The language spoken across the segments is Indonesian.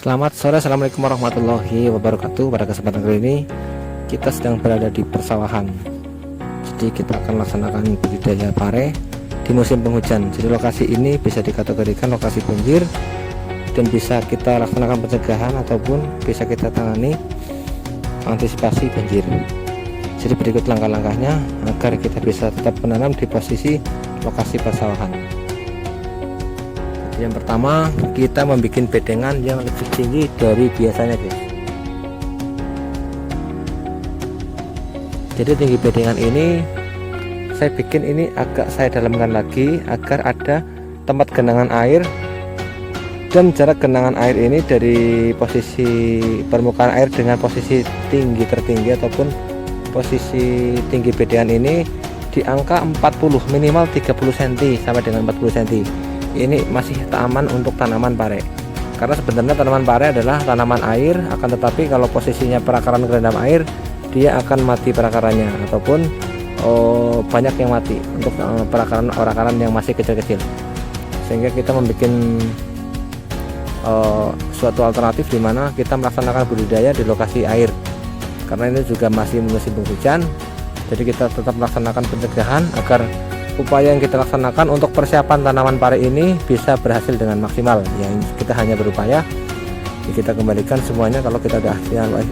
Selamat sore, assalamualaikum warahmatullahi wabarakatuh. Pada kesempatan kali ini kita sedang berada di persawahan. Jadi kita akan laksanakan budidaya pare di musim penghujan. Jadi lokasi ini bisa dikategorikan lokasi banjir dan bisa kita laksanakan pencegahan ataupun bisa kita tangani antisipasi banjir. Jadi berikut langkah-langkahnya agar kita bisa tetap menanam di posisi lokasi persawahan. Yang pertama, kita membuat bedengan yang lebih tinggi dari biasanya, guys. Jadi tinggi bedengan ini saya bikin ini agak saya dalamkan lagi agar ada tempat genangan air, dan jarak genangan air ini dari posisi permukaan air dengan posisi tinggi tertinggi ataupun posisi tinggi bedengan ini di angka 40, minimal 30 cm sampai dengan 40 cm. Ini masih aman untuk tanaman pare, karena sebenarnya tanaman pare adalah tanaman air, akan tetapi kalau posisinya perakaran kerendam air, dia akan mati perakarannya ataupun banyak yang mati untuk perakaran yang masih kecil-kecil, sehingga kita membuat suatu alternatif di mana kita melaksanakan budidaya di lokasi air, karena ini juga masih musim penghujan. Jadi kita tetap melaksanakan pencegahan agar upaya yang kita laksanakan untuk persiapan tanaman pare ini bisa berhasil dengan maksimal. Yang kita hanya berupaya, kita kembalikan semuanya. Kalau kita sudah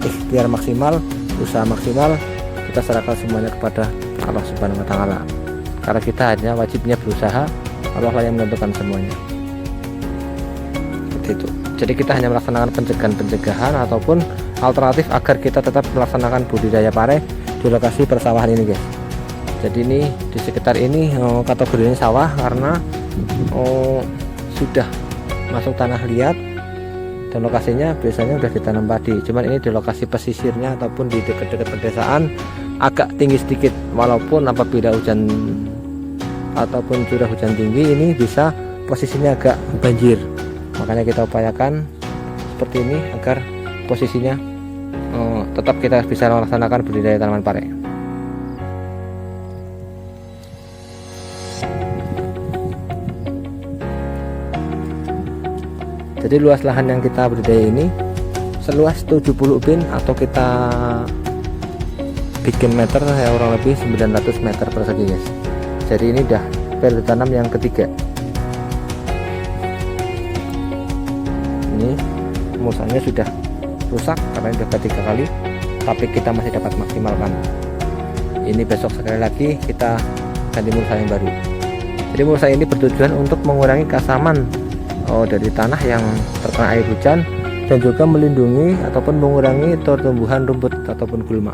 ikhtiar maksimal, usaha maksimal, kita serahkan semuanya kepada Allah Subhanahu wa Ta'ala, karena kita hanya wajibnya berusaha, Allah lah yang menentukan semuanya. Seperti itu. Jadi kita hanya melaksanakan pencegahan ataupun alternatif agar kita tetap melaksanakan budidaya pare di lokasi persawahan ini, guys. Jadi ini di sekitar ini kategorinya sawah karena sudah masuk tanah liat dan lokasinya biasanya sudah ditanam padi. Cuman ini di lokasi pesisirnya ataupun di dekat-dekat pedesaan agak tinggi sedikit, walaupun apabila hujan ataupun curah hujan tinggi ini bisa posisinya agak banjir. Makanya kita upayakan seperti ini agar posisinya tetap kita bisa melaksanakan budidaya tanaman pare. Jadi luas lahan yang kita budidaya ini seluas 70 bin atau kita bikin meter ya kurang lebih 900 meter persegi, guys. Jadi ini udah periode tanam yang ketiga. Ini musanya sudah rusak karena udah ketiga kali, tapi kita masih dapat maksimalkan. Ini besok sekali lagi kita ganti mulsa yang baru. Jadi mulsa ini bertujuan untuk mengurangi keasaman dari tanah yang terkena air hujan dan juga melindungi ataupun mengurangi tumbuhan rumput ataupun gulma.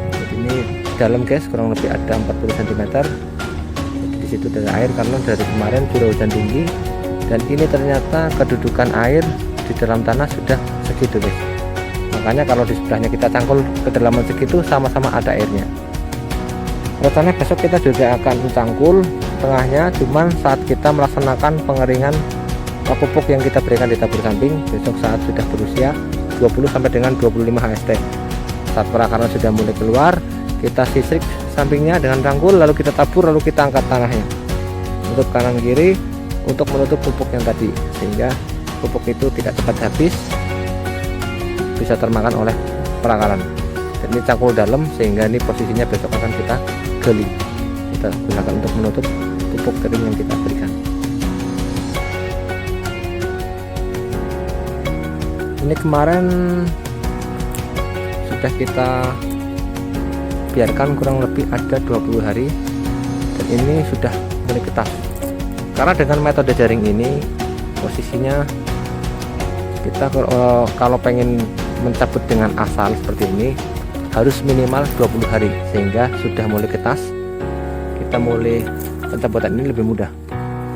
Jadi ini dalam, guys, kurang lebih ada 40 cm. Jadi di situ ada air karena dari kemarin curah hujan tinggi, dan ini ternyata kedudukan air di dalam tanah sudah segitu, guys. Makanya kalau di sebelahnya kita cangkul kedalaman segitu sama-sama ada airnya. Rencananya besok kita juga akan cangkul tengahnya, cuman saat kita melaksanakan pengeringan pupuk yang kita berikan di tabur samping besok saat sudah berusia 20 sampai dengan 25 HST. Saat perakaran sudah mulai keluar, kita sisir sampingnya dengan cangkul, lalu kita tabur, lalu kita angkat tanahnya untuk kanan kiri untuk menutup pupuk yang tadi, sehingga pupuk itu tidak cepat habis, bisa termakan oleh perakaran. Dan ini cangkul dalam sehingga ini posisinya besok akan kita gali, kita gunakan untuk menutup pupuk kering yang kita berikan. Ini kemarin sudah kita biarkan kurang lebih ada 20 hari dan ini sudah mulai ketas. Karena dengan metode jaring ini posisinya kita kalau pengen mencabut dengan asal seperti ini harus minimal 20 hari, sehingga sudah mulai ketas. Kita mulai pencabutan ini lebih mudah,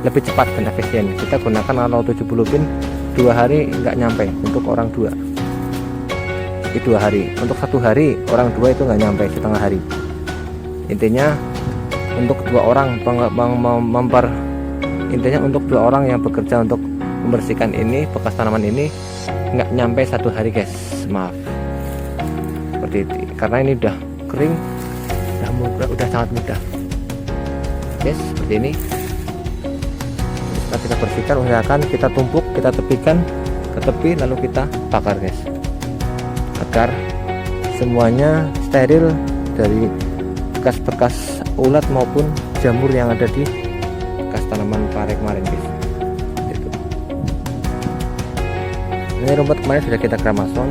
lebih cepat dan efisien. Kita gunakan kalau 70 bin 2 hari nggak nyampe untuk orang 2. Jadi 2 hari, untuk 1 hari orang 2 itu nggak nyampe, setengah hari. Intinya untuk 2 orang intinya untuk 2 orang yang bekerja untuk membersihkan ini bekas tanaman ini nggak nyampe 1 hari, guys. Maaf seperti itu, karena ini udah kering, udah sangat mudah, guys. Seperti ini. Setelah kita bersihkan, usahakan kita tumpuk, kita tepikan ke tepi lalu kita bakar guys, agar semuanya steril dari bekas-bekas ulat maupun jamur yang ada di bekas tanaman pare kemarin guys. Ini rumput kemarin sudah kita kremason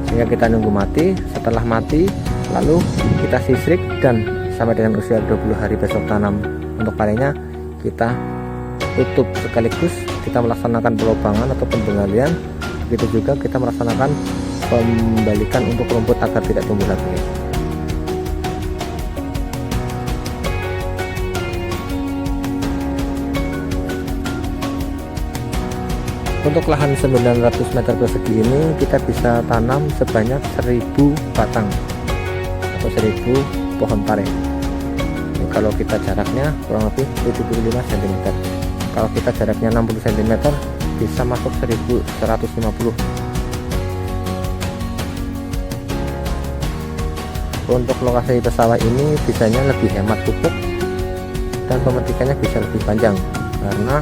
sehingga kita nunggu mati. Setelah mati lalu kita sisrik dan sampai dengan usia 20 hari besok tanam untuk parenya kita tutup sekaligus kita melaksanakan pelobangan atau penggalian. Begitu juga kita melaksanakan pembalikan untuk rumput agar tidak tumbuh lagi. Untuk lahan 900 meter persegi ini kita bisa tanam sebanyak 1000 batang atau 1000 pohon pare. Ini kalau kita jaraknya kurang lebih 75 cm. Kalau kita jaraknya 60 cm bisa masuk 1150. Untuk lokasi pesawat ini bisanya lebih hemat pupuk dan pemetikannya bisa lebih panjang karena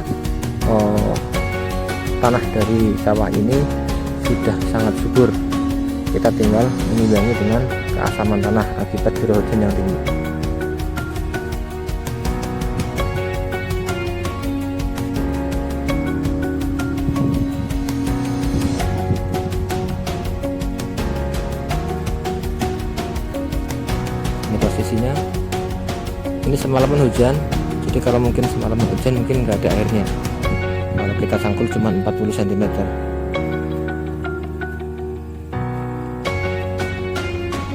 tanah dari sawah ini sudah sangat subur. Kita tinggal mengimbangi dengan keasaman tanah akibat curah hujan yang tinggi. Ini posisinya, ini semalaman hujan, jadi kalau mungkin semalaman hujan mungkin nggak ada airnya. Kalau kita sangkul cuma 40 cm.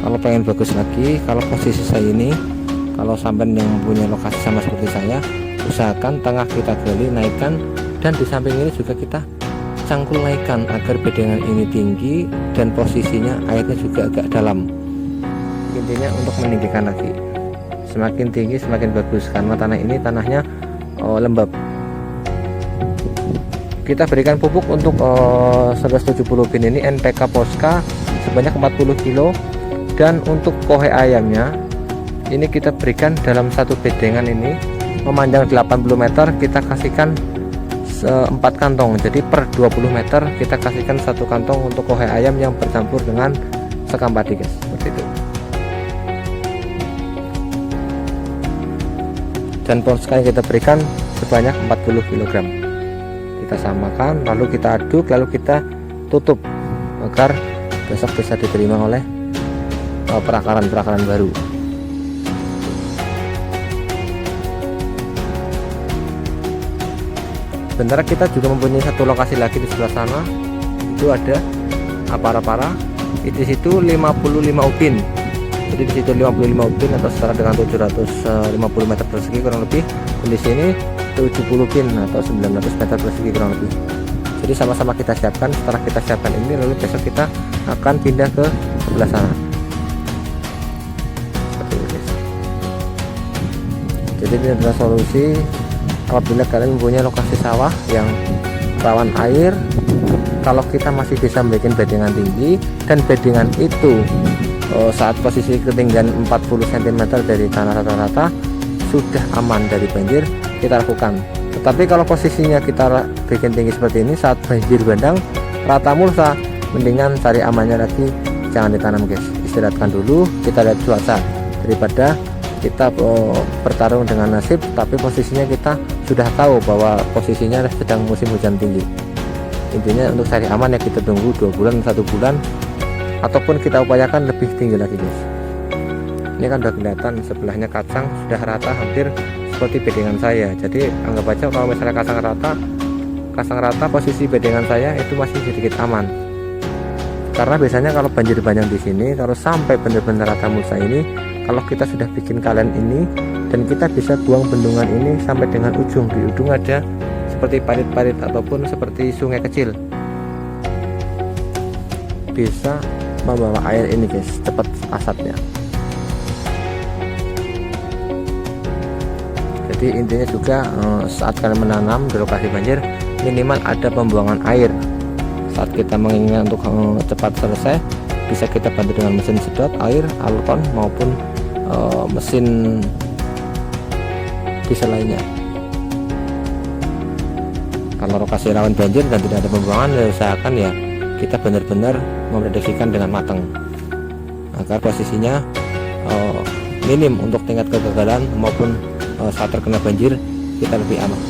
Kalau pengen bagus lagi, kalau posisi saya ini, kalau sampai yang mempunyai lokasi sama seperti saya, usahakan tengah kita gali, naikkan, dan di samping ini juga kita cangkul naikkan agar bedengan ini tinggi dan posisinya airnya juga agak dalam. Intinya untuk meninggikan lagi, semakin tinggi semakin bagus karena tanah ini tanahnya lembab. Kita berikan pupuk untuk 170 bin ini NPK Posca sebanyak 40 kilo, dan untuk kohe ayamnya ini kita berikan dalam satu bedengan ini memanjang 80 meter kita kasihkan 4 kantong, jadi per 20 meter kita kasihkan 1 kantong untuk kohe ayam yang bercampur dengan sekam padi guys, seperti itu. Dan Posca yang kita berikan sebanyak 40 kg. Kita samakan lalu kita aduk lalu kita tutup agar besok bisa diterima oleh perakaran-perakaran baru. Sebenarnya kita juga mempunyai satu lokasi lagi di sebelah sana, itu ada para-para, di situ 55 ubin. Jadi di situ 55 ubin atau setara dengan 750 meter persegi kurang lebih. Dan di sini 70 pin atau 900 meter persegi kurang lebih. Jadi sama-sama kita siapkan. Setelah kita siapkan ini lalu besok kita akan pindah ke sebelah sana. Seperti ini guys. Jadi ini adalah solusi apabila kalian mempunyai lokasi sawah yang rawan air. Kalau kita masih bisa membuat bedengan tinggi dan bedengan itu saat posisi ketinggian 40 cm dari tanah rata-rata sudah aman dari banjir, kita lakukan. Tetapi kalau posisinya kita bikin tinggi seperti ini, saat banjir bandang rata mulsa, mendingan cari amannya lagi, jangan ditanam guys, istirahatkan dulu, kita lihat cuaca daripada kita bertarung dengan nasib tapi posisinya kita sudah tahu bahwa posisinya sedang musim hujan tinggi. Intinya untuk cari aman ya kita tunggu 2 bulan 1 bulan ataupun kita upayakan lebih tinggi lagi guys. Ini kan udah kelihatan sebelahnya kacang sudah rata hampir seperti bedengan saya. Jadi anggap aja kalau misalnya kacang rata posisi bedengan saya itu masih sedikit aman. Karena biasanya kalau banjir bandang di sini, kalau sampai benar-benar rata mulsa ini, kalau kita sudah bikin kalen ini dan kita bisa buang bendungan ini sampai dengan ujung, di ujung ada seperti parit-parit ataupun seperti sungai kecil, bisa membawa air ini guys, cepat asapnya. Jadi intinya juga saat kalian menanam di lokasi banjir minimal ada pembuangan air. Saat kita menginginkan untuk cepat selesai, bisa kita bantu dengan mesin sedot air, alton maupun mesin diesel lainnya. Kalau lokasi rawan banjir dan tidak ada pembuangan, ya usahakan ya kita benar-benar memprediksikan dengan matang agar posisinya minim untuk tingkat kegagalan maupun saat terkena banjir kita lebih aman.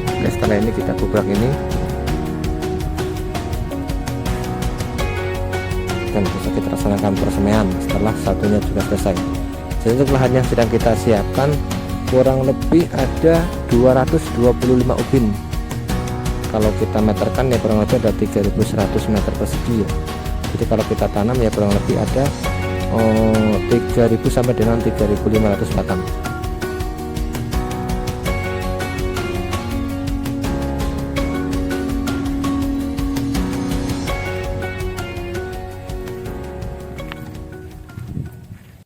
Oke, setelah ini kita kubrak ini dan bisa kita laksanakan persemaian setelah satunya juga selesai. Jadi untuk lahan yang sedang kita siapkan kurang lebih ada 225 ubin. Kalau kita meterkan ya kurang lebih ada 3100 meter persegi ya. Jadi kalau kita tanam ya kurang lebih ada 3000 sampai dengan 3500 batang.